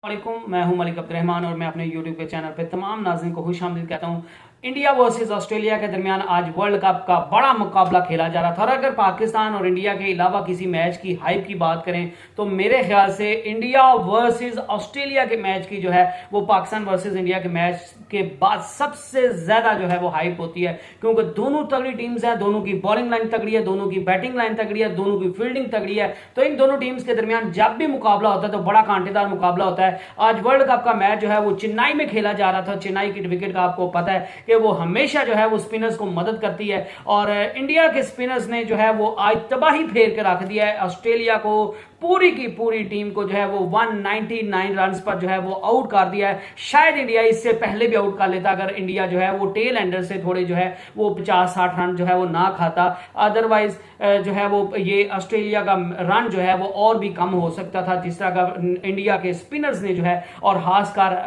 वालेकुम, मैं हूं मलिक अब्दुल रहमान और मैं अपने यूट्यूब के चैनल पे तमाम नाज़रीन को खुशामदीद कहता हूं। इंडिया वर्सेस ऑस्ट्रेलिया के दरमियान आज वर्ल्ड कप का बड़ा मुकाबला खेला जा रहा था और अगर पाकिस्तान और इंडिया के अलावा किसी मैच की हाइप की बात करें तो मेरे ख्याल से इंडिया वर्सेस ऑस्ट्रेलिया के मैच की जो है वो पाकिस्तान वर्सेस इंडिया के मैच के बाद सबसे ज्यादा जो है वो हाइप होती है, क्योंकि दोनों तगड़ी टीम्स हैं, दोनों की बॉलिंग लाइन तगड़ी है, दोनों की बैटिंग लाइन तगड़ी है, दोनों की फील्डिंग तगड़ी है। तो इन दोनों टीम्स के दरमियान जब भी मुकाबला होता है तो बड़ा कांटेदार मुकाबला होता है। आज वर्ल्ड कप का मैच जो है वो चेन्नई में खेला जा रहा था। चेन्नई की विकेट का आपको पता है कि वो हमेशा जो है वो स्पिनर्स को मदद करती है और इंडिया के स्पिनर्स ने जो है वो आज तबाही फेर के रख दिया है। ऑस्ट्रेलिया को पूरी की पूरी टीम को जो है वो 199 रन पर जो है वो आउट कर दिया है। शायद इंडिया इससे पहले भी आउट कर लेता अगर इंडिया जो है वो टेल एंडर से थोड़े जो है वो 50-60 रन जो है वो ना खाता। अदरवाइज जो है वो ये ऑस्ट्रेलिया का रन जो है वो और भी कम हो सकता था, जिस तरह का इंडिया के स्पिनर्स ने जो है और खासकर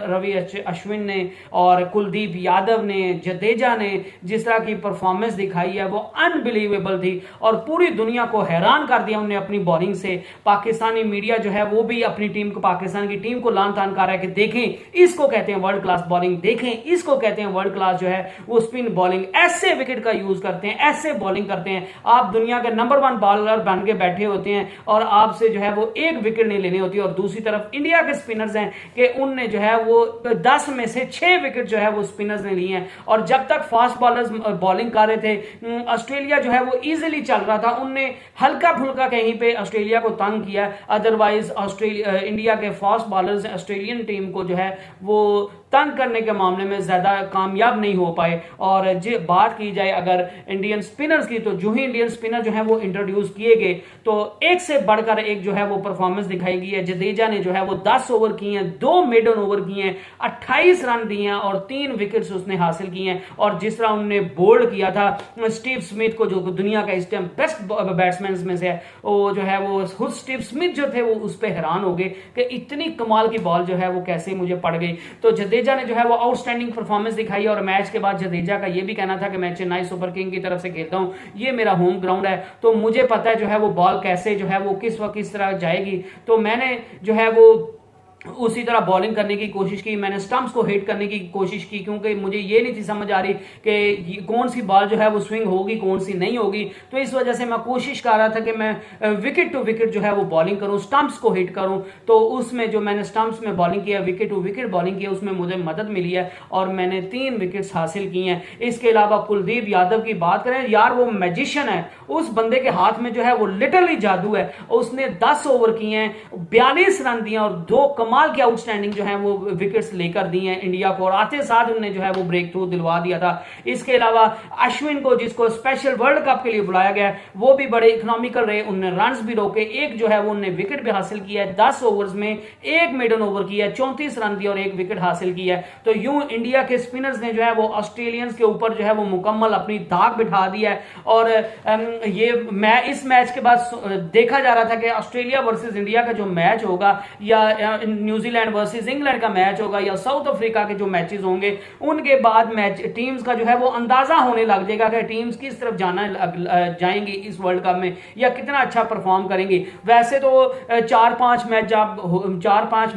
रवि अश्विन ने और कुलदीप यादव ने, जडेजा ने जिस तरह की परफॉर्मेंस दिखाई है वो अनबिलीवेबल थी और पूरी दुनिया को हैरान कर दिया उन्होंने अपनी बॉलिंग से। पाकिस्तानी मीडिया जो है वो भी अपनी टीम को, पाकिस्तान की टीम को लान तान कर रहा है कि देखें इसको कहते हैं वर्ल्ड क्लास बॉलिंग, देखें इसको कहते हैं वर्ल्ड क्लास जो है वो स्पिन बॉलिंग, ऐसे विकेट का यूज करते हैं, ऐसे बॉलिंग करते हैं। आप दुनिया के नंबर 1 बॉलर बन के बैठे होते हैं और आपसे जो है वो एक विकेट नहीं लेनी होती। और दूसरी तरफ इंडिया के स्पिनर्स हैं कि उनने जो है वो 10 में से 6 विकेट जो है वो स्पिनर्स ने लिए हैं। और जब तक फास्ट बॉलर्स बॉलिंग कर रहे थे ऑस्ट्रेलिया जो है वो इजीली चल रहा था, उनने हल्का फुल्का कहीं पे ऑस्ट्रेलिया को तंग किया। अदरवाइज इंडिया के फास्ट बॉलर्स ऑस्ट्रेलियन टीम को जो है वो तंग करने के मामले में ज्यादा कामयाब नहीं हो पाए। और जो बात की जाए अगर इंडियन स्पिनर्स की, तो जो ही इंडियन स्पिनर जो है वो इंट्रोड्यूस किए गए तो एक से बढ़कर एक जो है वो परफॉर्मेंस दिखाई गई है। जडेजा ने जो है वो 10 ओवर किए हैं, 2 मेडन ओवर किए हैं, 28 रन दिए हैं और 3 विकेट्स उसने हासिल किए हैं। और जिस तरह उन्होंने बोल्ड किया था स्टीव स्मिथ को, जो दुनिया का इस टाइम बेस्ट बैट्समैन में से है, वो जो है वो खुद स्टीव स्मिथ जो थे वो उस पर हैरान हो गए कि इतनी कमाल की बॉल जो है वो कैसे मुझे पड़ गई। तो जडेजा ने जो है वो आउटस्टैंडिंग परफॉर्मेंस दिखाई और मैच के बाद जडेजा का ये भी कहना था कि मैं चेन्नई सुपर किंग की तरफ से खेलता हूं, ये मेरा होम ग्राउंड है, तो मुझे पता है जो है वो बॉल कैसे जो है वो किस वक्त किस तरह जाएगी। तो मैंने जो है वो उसी तरह बॉलिंग करने की कोशिश की, मैंने स्टंप्स को हिट करने की कोशिश की, क्योंकि मुझे ये नहीं थी समझ आ रही कि कौन सी बॉल जो है वो स्विंग होगी कौन सी नहीं होगी। तो इस वजह से मैं कोशिश कर रहा था कि मैं विकेट टू विकेट जो है वो बॉलिंग करूं, स्टंप्स को हिट करूं। तो उसमें जो मैंने स्टंप्स में बॉलिंग किया, विकेट टू विकेट बॉलिंग किया, उसमें मुझे मदद मिली है और मैंने 3 विकेट्स हासिल की हैं। इसके अलावा कुलदीप यादव की बात करें, यार वो मैजिशियन है, उस बंदे के हाथ में जो है वो लिटरली जादू है। उसने 10 ओवर किए हैं, 42 रन दिए और 2 कमाल की आउटस्टैंडिंग जो है वो विकेट्स लेकर दी हैं इंडिया को और आते साथ उन्होंने जो है वो ब्रेक थ्रू दिलवा दिया था। इसके अलावा अश्विन को, जिसको स्पेशल वर्ल्ड कप के लिए बुलाया गया, वो भी बड़े इकोनॉमिकल रहे, उन्होंने रन्स भी रोके, एक जो है वो उन्होंने विकेट भी हासिल किया है। 10 ओवर्स में 1 मेडन ओवर किया है, 34 रन दिए और 1 विकेट हासिल किया है। तो यूं इंडिया के स्पिनर्स ने जो है वो ऑस्ट्रेलियंस के ऊपर जो है वो मुकम्मल अपनी दाग बिठा दिया है। और ये मैं इस मैच के बाद देखा जा रहा था कि ऑस्ट्रेलिया वर्सेस इंडिया का जो मैच होगा या न्यूजीलैंड वर्सेस इंग्लैंड का मैच होगा या साउथ अफ्रीका के जो मैचेस होंगे, उनके बाद मैच टीम्स का जो है वो अंदाजा होने लग जाएगा कि टीम्स किस तरफ जाएंगी इस वर्ल्ड कप में या कितना अच्छा परफॉर्म करेंगी। वैसे तो 4-5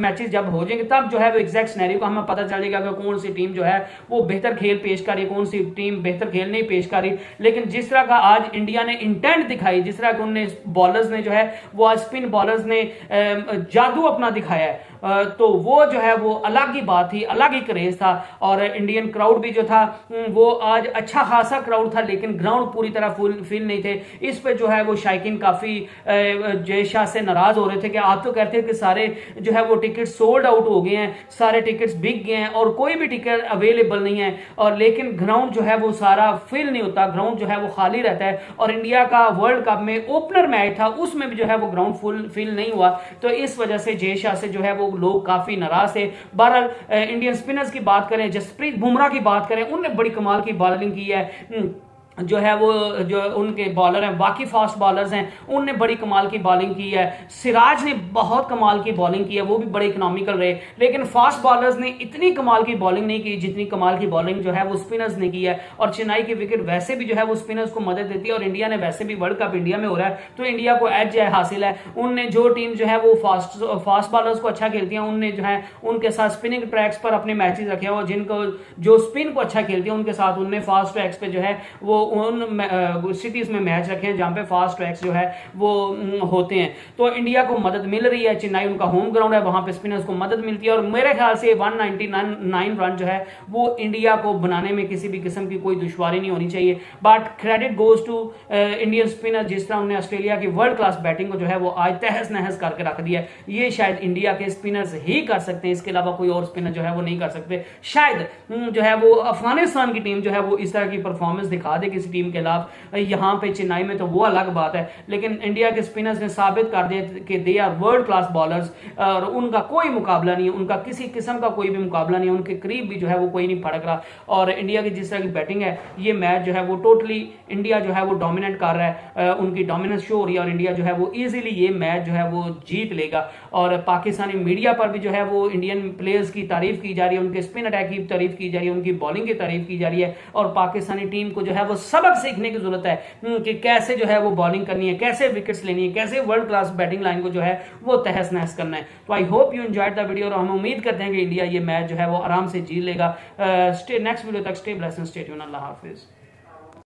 मैचेस जब हो जाएंगे तब जो है वो एग्जैक्ट सिनेरियो का हमें पता चलेगा कि कौन सी टीम जो है वो बेहतर खेल पेश कर रही है, कौन सी टीम बेहतर खेल नहीं पेश कर रही। लेकिन जिस तरह का आज इंडिया ने इंटेंट दिखाई, जिस तरह के उन्होंने बॉलर्स ने जो है वो आज स्पिन बॉलर्स ने जादू अपना दिखाया है, तो वो जो है वो अलग ही बात थी, अलग ही क्रेज था। और इंडियन क्राउड भी जो था वो आज अच्छा खासा क्राउड था, लेकिन ग्राउंड पूरी तरह फुल नहीं थे। इस पे जो है वो शायकीन काफी जय शाह से नाराज हो रहे थे कि आप तो कहते हो कि सारे जो है वो टिकट सोल्ड आउट हो गए हैं, सारे टिकट्स बिक गए हैं और कोई भी टिकट अवेलेबल नहीं है। और लेकिन ग्राउंड जो है वो सारा फिल नहीं होता, ग्राउंड जो है वो खाली रहता है। और इंडिया का वर्ल्ड कप में ओपनर मैच था, उसमें भी जो है वो ग्राउंड फिल नहीं हुआ। तो इस वजह से जय शाह से जो है वो लोग काफी नाराज थे। बहरहाल इंडियन स्पिनर्स की बात करें, जसप्रीत बुमराह की बात करें, उन्होंने बड़ी कमाल की बॉलिंग की है। जो है वो जो उनके बॉलर हैं, बाकी फास्ट बॉलर्स हैं, उनने बड़ी कमाल की बॉलिंग की है। सिराज ने बहुत कमाल की बॉलिंग की है, वो भी बड़े इकोनॉमिकल रहे, लेकिन फास्ट बॉलर्स ने इतनी कमाल की बॉलिंग नहीं की जितनी कमाल की बॉलिंग जो है वो स्पिनर्स ने की है। और चेन्नई की विकेट वैसे भी जो है वो स्पिनर्स को मदद देती है, और इंडिया ने वैसे भी वर्ल्ड कप इंडिया में हो रहा है तो इंडिया को एज है हासिल है। उनने जो टीम जो है वो फास्ट बॉलर्स को अच्छा खेलती है, उनने जो है उनके साथ स्पिनिंग ट्रैक्स पर अपने मैचेस रखे हैं, और जिनको जो स्पिन को अच्छा खेलती है उनके साथ उनने फास्ट ट्रैक्स पे जो है वो उन सिटीज में मैच रखे हैं जहां पे फास्ट ट्रैक्स जो है वो होते हैं। तो इंडिया को मदद मिल रही है, चेन्नई उनका होम ग्राउंड है, वहां पे स्पिनर्स को मदद मिलती है, और मेरे ख्याल से 199 रन जो है वो इंडिया को बनाने में किसी भी किस्म की कोई दुश्वारी नहीं होनी चाहिए। But credit goes to Indian spinner, जिस तरह उन्होंने ऑस्ट्रेलिया की वर्ल्ड क्लास बैटिंग को जो है वो आज तहस नहस करके रख दिया है। ये शायद इंडिया के स्पिनर्स ही कर सकते हैं, इसके अलावा कोई और स्पिनर जो है वो नहीं कर सकते। शायद जो है वो अफगानिस्तान की टीम जो है वो इस तरह की परफॉर्मेंस दिखा दे किसी टीम के खिलाफ यहां पे चेन्नई में, तो वो अलग बात है, लेकिन इंडिया के स्पिनर्स ने साबित कर दिया कि they are world class bowlers, और उनका कोई मुकाबला नहीं है, उनका किसी किस्म का कोई भी मुकाबला नहीं है, उनके करीब भी जो है वो कोई नहीं फड़क रहा। और इंडिया की जिस तरह की बैटिंग है, ये मैच जो है वो टोटली इंडिया जो है वो डोमिनेट कर रहा है, उनकी डोमिनेंस शो हो रही है, और इंडिया जो है वो इजीली ये मैच जो है वो जीत लेगा। और पाकिस्तानी मीडिया पर भी जो है वो इंडियन प्लेयर्स की तारीफ की जा रही है, उनके स्पिन अटैक की तारीफ की जा रही है, उनकी बॉलिंग की तारीफ की जा रही है, और पाकिस्तानी टीम को जो है वो सबक सीखने की जरूरत है कि कैसे जो है वो बॉलिंग करनी है, कैसे विकेट्स लेनी है, कैसे वर्ल्ड क्लास बैटिंग लाइन को जो है वो तहस नहस करना है। तो I hope you enjoyed the video, और हम उम्मीद करते हैं कि इंडिया ये मैच जो है वो आराम से जीत लेगा। नेक्स्ट वीडियो तक stay blessed and stay tuned. Allah Hafiz.